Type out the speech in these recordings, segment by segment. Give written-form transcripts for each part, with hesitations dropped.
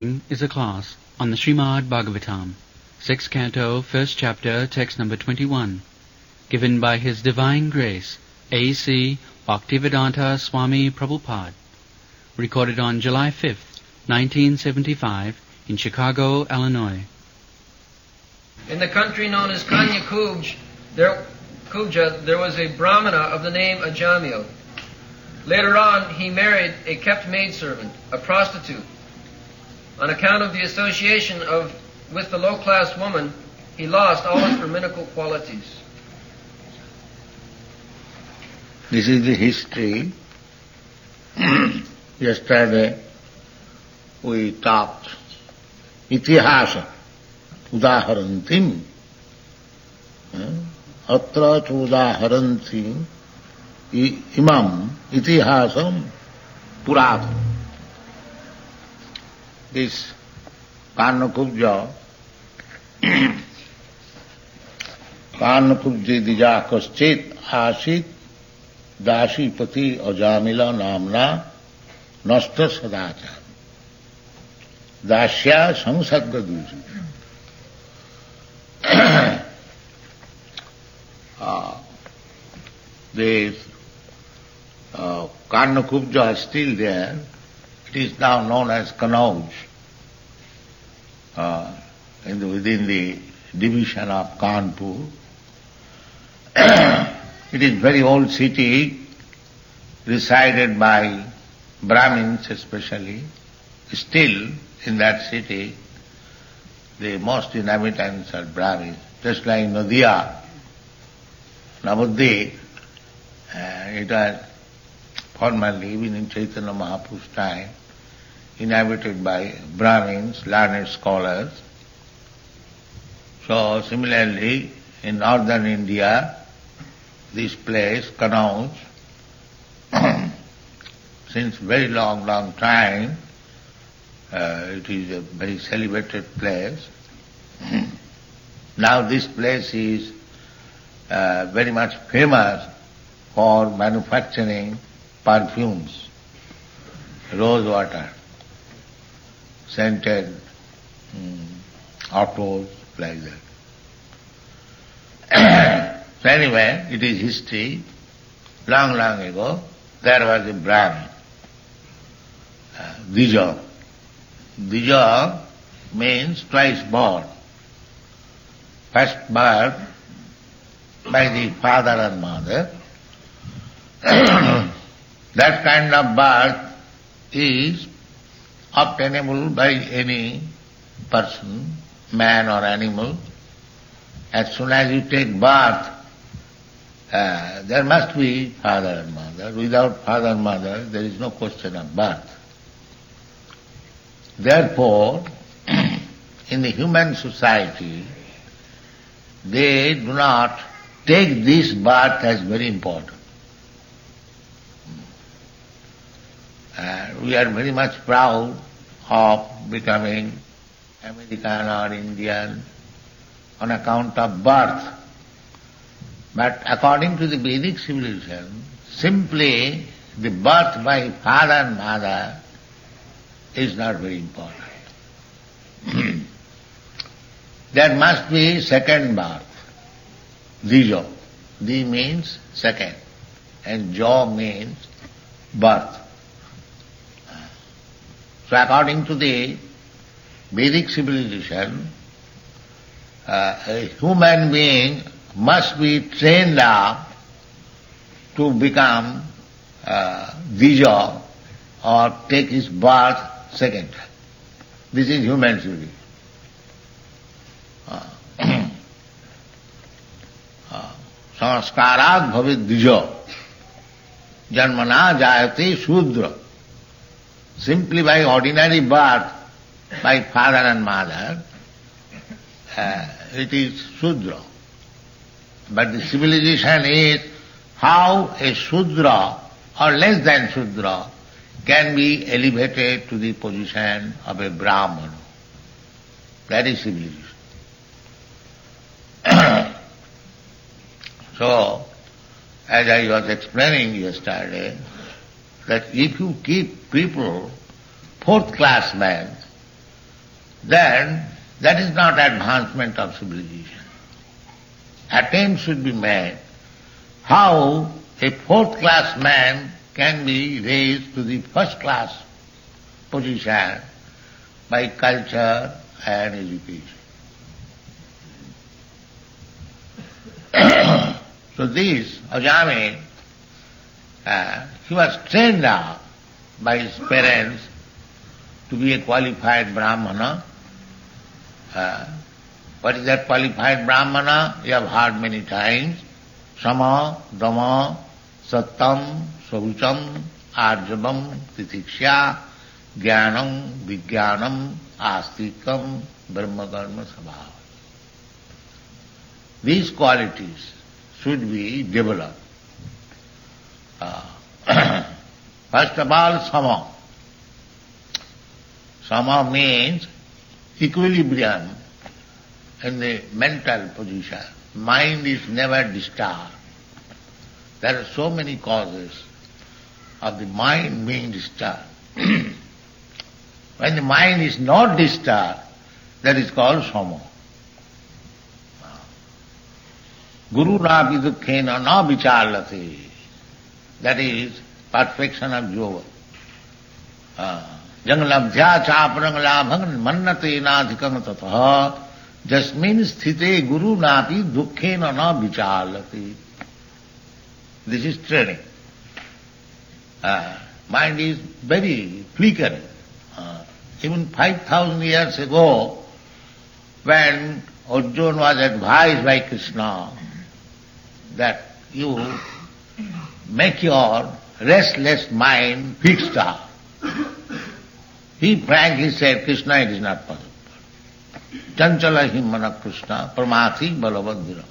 Is a class on the Srimad Bhagavatam, 6th Canto, 1st Chapter, text number 21, given by His Divine Grace, A.C. Bhaktivedanta Swami Prabhupada, recorded on July 5th, 1975, in Chicago, Illinois. In the country known as Kanyakubja, there was a brahmana of the name Ajamila. Later on, he married a kept maidservant, a prostitute. On account of the association with the low-class woman, he lost all his brahminical qualities. This is the history. Yesterday we talked itihasa udaharantim. Atra udaharantim imam itihasam puratam. This Kanyakubja, Kanyakubja dija kaschit asit dasipati Ajamila namna nasta sadacha dasya samsadgadusi. This Kanyakubja is still there. It is now known as Kanauj, within the division of Kanpur. It is a very old city, resided by Brahmins especially. Still, in that city, the most inhabitants are Brahmins. Just like Nadia, Navadvip, it was formerly, even in Chaitanya Mahaprabhu's time, inhabited by Brahmins, learned scholars. So similarly, in northern India, this place, Kanauj, since very long time, it is a very celebrated place. Now this place is very much famous for manufacturing perfumes, rose water, scented autos, like that. So anyway, it is history. Long ago, there was a Brahmin, Dija. Dija means twice born. First birth by the father and mother. That kind of birth is obtainable by any person, man or animal. As soon as you take birth, there must be father and mother. Without father and mother, there is no question of birth. Therefore, in the human society, they do not take this birth as very important. We are very much proud of becoming American or Indian on account of birth. But according to the Vedic civilization, simply the birth by father and mother is not very important. There must be second birth, Dijo. Di means second, and Jo means birth. So according to the Vedic civilization, a human being must be trained up to become Dija or take his birth second. This is human civilization. Sanskarat bhavet Dija janmana jayate Shudra. Simply by ordinary birth, by father and mother, it is Shudra. But the civilization is how a Shudra or less than Shudra can be elevated to the position of a brahmana. That is civilization. So, as I was explaining yesterday, that if you keep people, fourth class men, then that is not advancement of civilization. Attempts should be made how a fourth-class man can be raised to the first-class position by culture and education. So this Ajamila, he was trained up by his parents to be a qualified brahmana. What is that qualified brahmana? You have heard many times. Sama, dama, sattam, saucham, arjavam, titiksha, jnanam, vijnanam, astikam, brahmakarma sabhava. These qualities should be developed. First of all, sama. Sama means equilibrium in the mental position. Mind is never disturbed. There are so many causes of the mind being disturbed. When the mind is not disturbed, that is called sama. Guru napi dukkhena na vicharlate. That is perfection of yoga. Jangalabhya chaparangalaabhang mannate nadhikam tatha jasmin sthite guru napi dukkhena na vicharlate. This is training. Mind is very flickering. Even 5,000 years ago, when Arjuna was advised by Krishna that you make your restless mind fixed up, he frankly said, Krishna, it is not possible. Chanchala himmana Krishna, pramati balavadhira.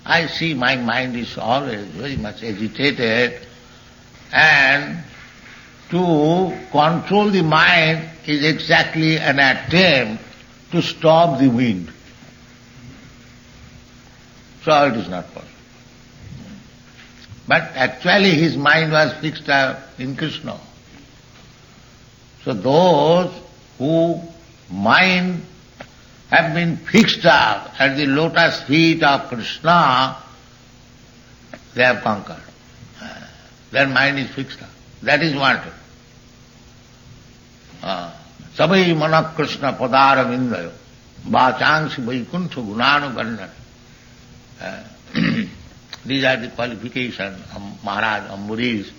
I see my mind is always very much agitated, and to control the mind is exactly an attempt to stop the wind. So it is not possible. But actually his mind was fixed up in Krishna. So those whose mind have been fixed up at the lotus feet of Krishna, they have conquered. Their mind is fixed up. That is wanted. Sabai manak Krishna padara vindayo vachangsi vaikuntha gunanu varnana. These are the qualifications of Maharaj Ambarish.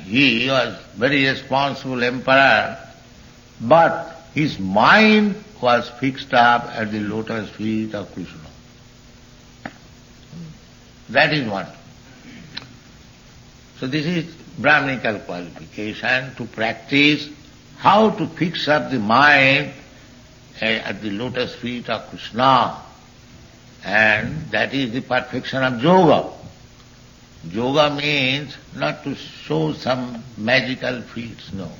He was very responsible emperor, but his mind was fixed up at the lotus feet of Krishna. That is one. So this is brahminical qualification to practice how to fix up the mind at the lotus feet of Krishna. And that is the perfection of yoga. Yoga means not to show some magical feats, no.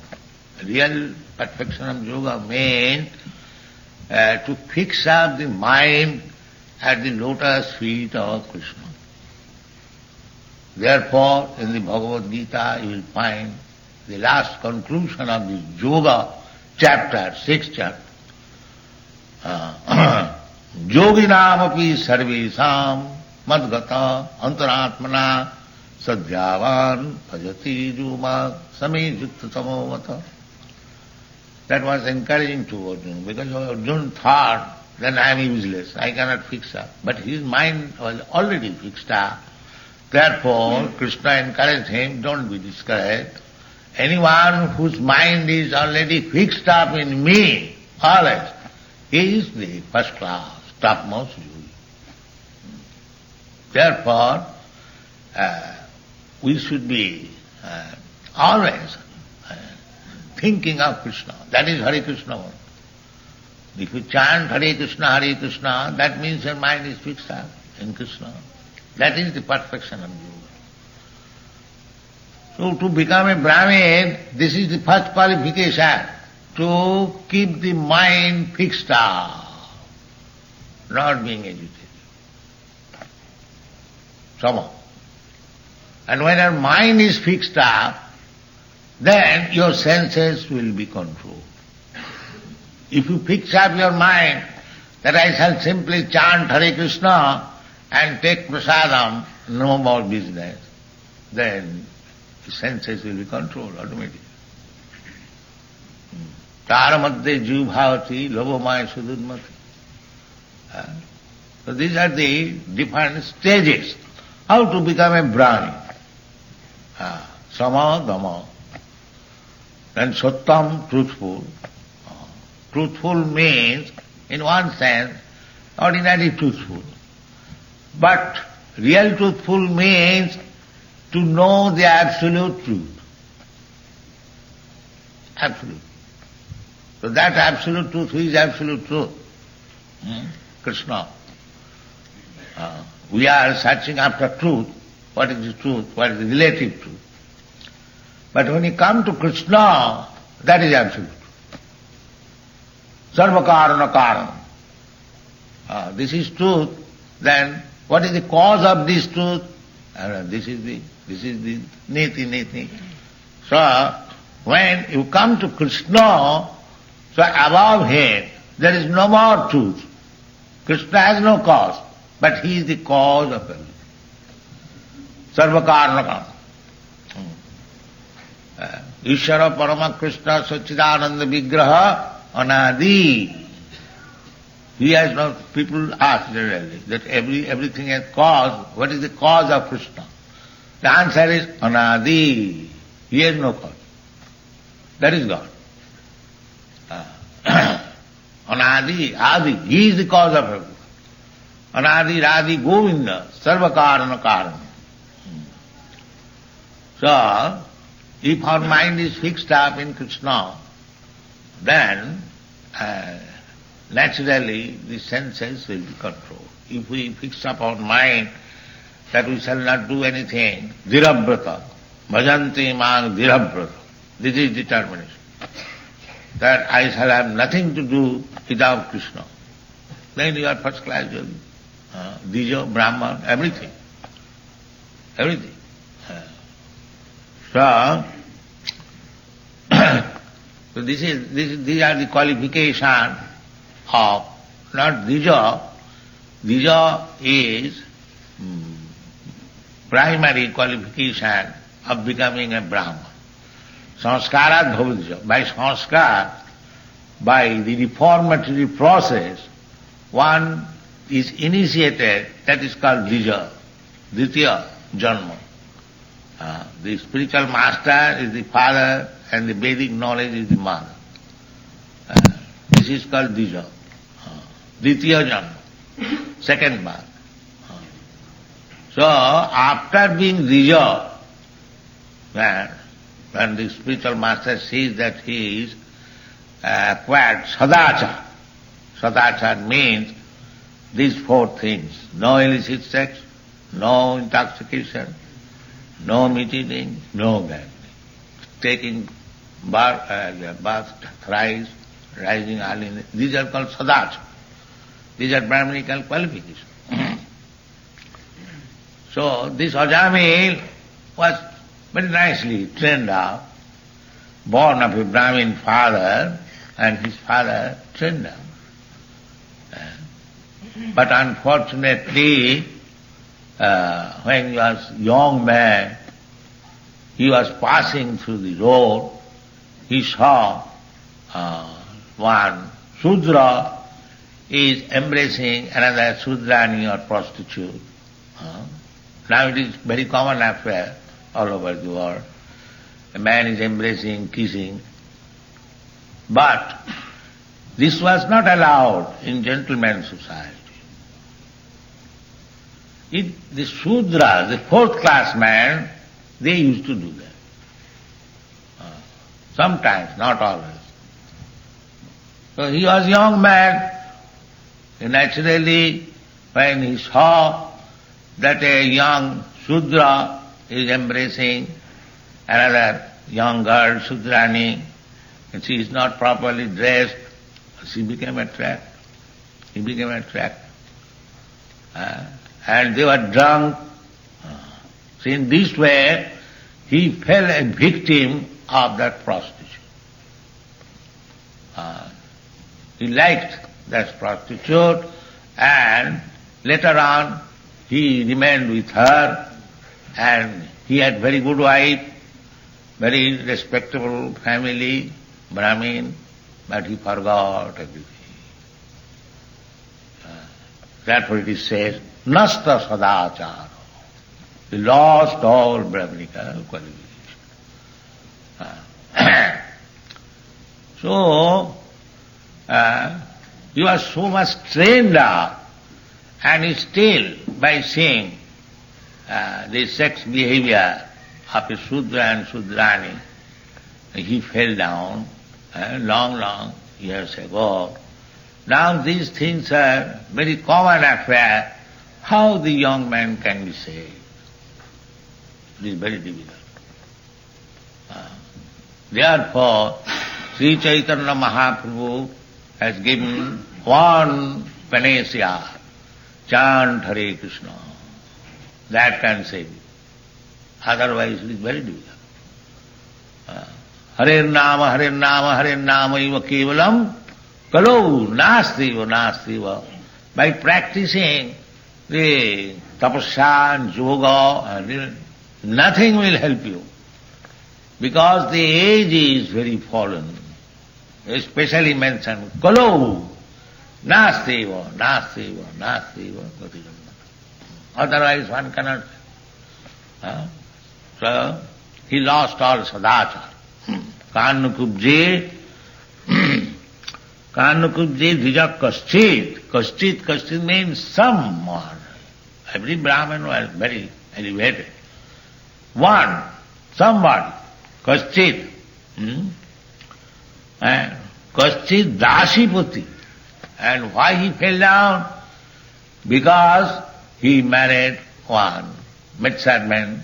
Real perfection of yoga means to fix up the mind at the lotus feet of Krishna. Therefore, in the Bhagavad Gita you will find the last conclusion of the yoga chapter, 6th chapter. Yoginamapi sarvesam madgata antaratmana sadhyavan bhajati juma same yukta samavata. That was encouraging to Arjuna, because Arjuna thought, then I am useless, I cannot fix up. But his mind was already fixed up. Therefore, Krishna encouraged him, don't be discouraged. Anyone whose mind is already fixed up in me, always, he is the first class, topmost yogi. Therefore, we should be always thinking of Krishna. That is Hare Krishna. If you chant Hare Krishna, that means your mind is fixed up in Krishna. That is the perfection of yoga. So to become a Brahmin, this is the first qualification, to keep the mind fixed up, not being agitated. Sama. And when your mind is fixed up, then your senses will be controlled. If you fix up your mind that I shall simply chant Hare Krishna and take prasadam, no more business, then the senses will be controlled automatically. Tara madhye jiv bhavati lobhamaya sududmati. So these are the different stages. How to become a Brahmin. Sama, dama. Then sattam, truthful. Truthful means, in one sense, ordinary truthful. But real truthful means to know the absolute truth. Absolute. So that absolute truth, who is absolute truth? Krishna. We are searching after truth. What is the truth? What is the relative truth? But when you come to Krishna, that is absolute. Sarva karana karana. This is truth. Then what is the cause of this truth? This is the niti. So when you come to Krishna, so above him there is no more truth. Krishna has no cause, but he is the cause of everything. Sarva karana karana. Ishvara Parama Krishna Sachidananda Vigraha Anadi. He has no, people ask generally that everything has cause. What is the cause of Krishna? The answer is Anadi. He has no cause. That is God. Anadi, Adi. He is the cause of everything. Anadi, Radi, Govinda. Sarva karana karana. So, if our mind is fixed up in Krishna, then naturally the senses will be controlled. If we fix up our mind that we shall not do anything, dhirabrata, bhajanti mang dhirabrata, this is determination, that I shall have nothing to do without Krishna, then you are first class yogi. Dijo, Brahman, everything. Everything. So these are the qualifications of not Dija. Dija is primary qualification of becoming a Brahman. Sanskarat bhavadija. By sanskar, by the reformatory process, one is initiated, that is called Dija, Ditya Janma. The spiritual master is the father and the Vedic knowledge is the mother. This is called Dija. Ditya Janma, second birth. So after being Dija, when the spiritual master sees that he is acquired Sadachar. Sadachar means these four things: no illicit sex, no intoxication, no meat eating, no gambling. Taking bath thrice, rising early. These are called sadachar. These are brahminical qualifications. So this Ajamila was very nicely trained up, born of a Brahmin father, and his father trained up. But unfortunately, when he was a young man, he was passing through the road, he saw one Shudra is embracing another Sudrani or prostitute. Now it is very common affair all over the world. A man is embracing, kissing. But this was not allowed in gentleman's society. The Shudras, the fourth class man, they used to do that. Sometimes, not always. So he was a young man. Naturally, when he saw that a young Shudra is embracing another young girl, Sudrani, and she is not properly dressed, she became attracted. He became attracted. And they were drunk. So in this way, he fell a victim of that prostitution. he liked that prostitute, and later on he remained with her, and he had very good wife, very respectable family, Brahmin, but he forgot everything. Therefore it is said, nasta sadachara. He lost all brahminical qualification. So, you are so much trained up, and still by seeing the sex behavior of a Sudra and Sudrani, he fell down long years ago. Now these things are very common affair. How the young man can be saved? It is very difficult. Therefore, Sri Chaitanya Mahaprabhu has given one panacea, chant Hare Krishna. That can save you. Otherwise it is very difficult. Hare Nama, iva kevalam, kalau nastiva. By practicing the tapasya and yoga, nothing will help you. Because the age is very fallen. Especially mentioned, kalau nastiva. Otherwise one cannot. So, he lost all sadachar. Kanyakubja dhija kaschit. Kaschit means someone. Every Brahman was very elevated. One, somebody. Kaschit. Kaschit dasipati. And why he fell down? Because he married one maidservant,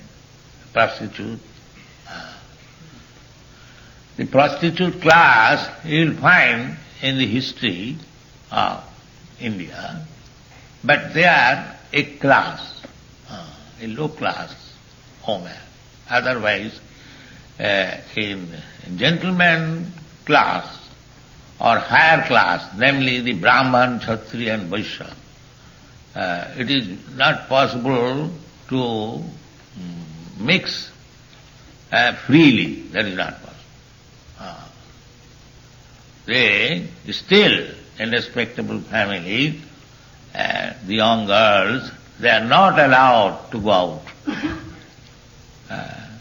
prostitute. The prostitute class you will find in the history of India, but they are a class, a low class woman. Otherwise, in gentleman class or higher class, namely the Brahman, Kshatriya and Vaishya, it is not possible to mix freely. That is not possible. They still, in respectable families, the young girls, they are not allowed to go out,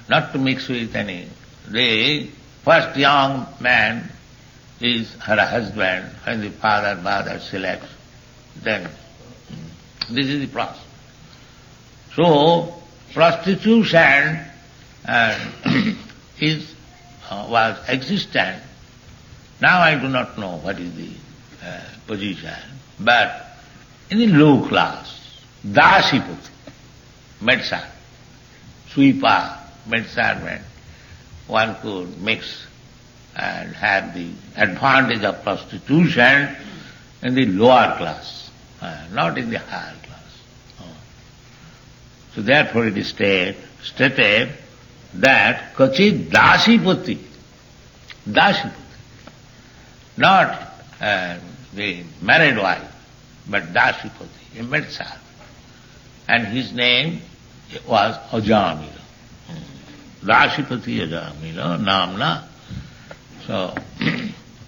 not to mix with any. The first young man is her husband, and the father selects. Then, this is the process. So, prostitution was existent. Now I do not know what is the position, but in the low class, dasipati, maidservant, sweeper, maidservant, one could mix and have the advantage of prostitution in the lower class, not in the higher class. So therefore it is stated that kachit dasipati, not the married wife, but dasipati, a maidservant. And his name was Ajamila. Dasipati Ajamila, namna. So,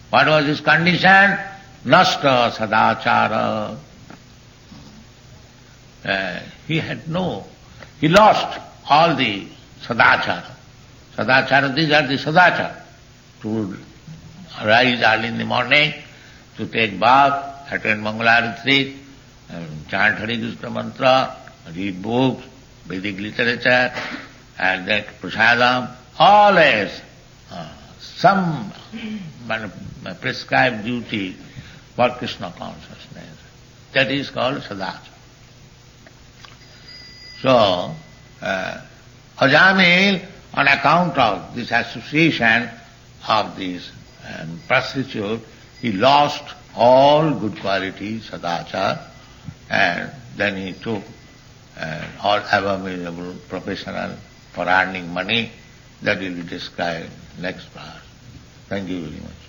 what was his condition? Nasta sadachara. He lost all the sadachara. Sadachara, these are the sadachara. To rise early in the morning, to take bath, attend Mangalarati, chant Hare Krishna mantra, read books, Vedic literature, and then prasadam, always some prescribed duty for Krishna consciousness. That is called sadachara. So, Ajamil, on account of this association of this prostitute, he lost all good qualities, sadachar, and then he took all abominable professional for earning money. That will be described next class. Thank you very much.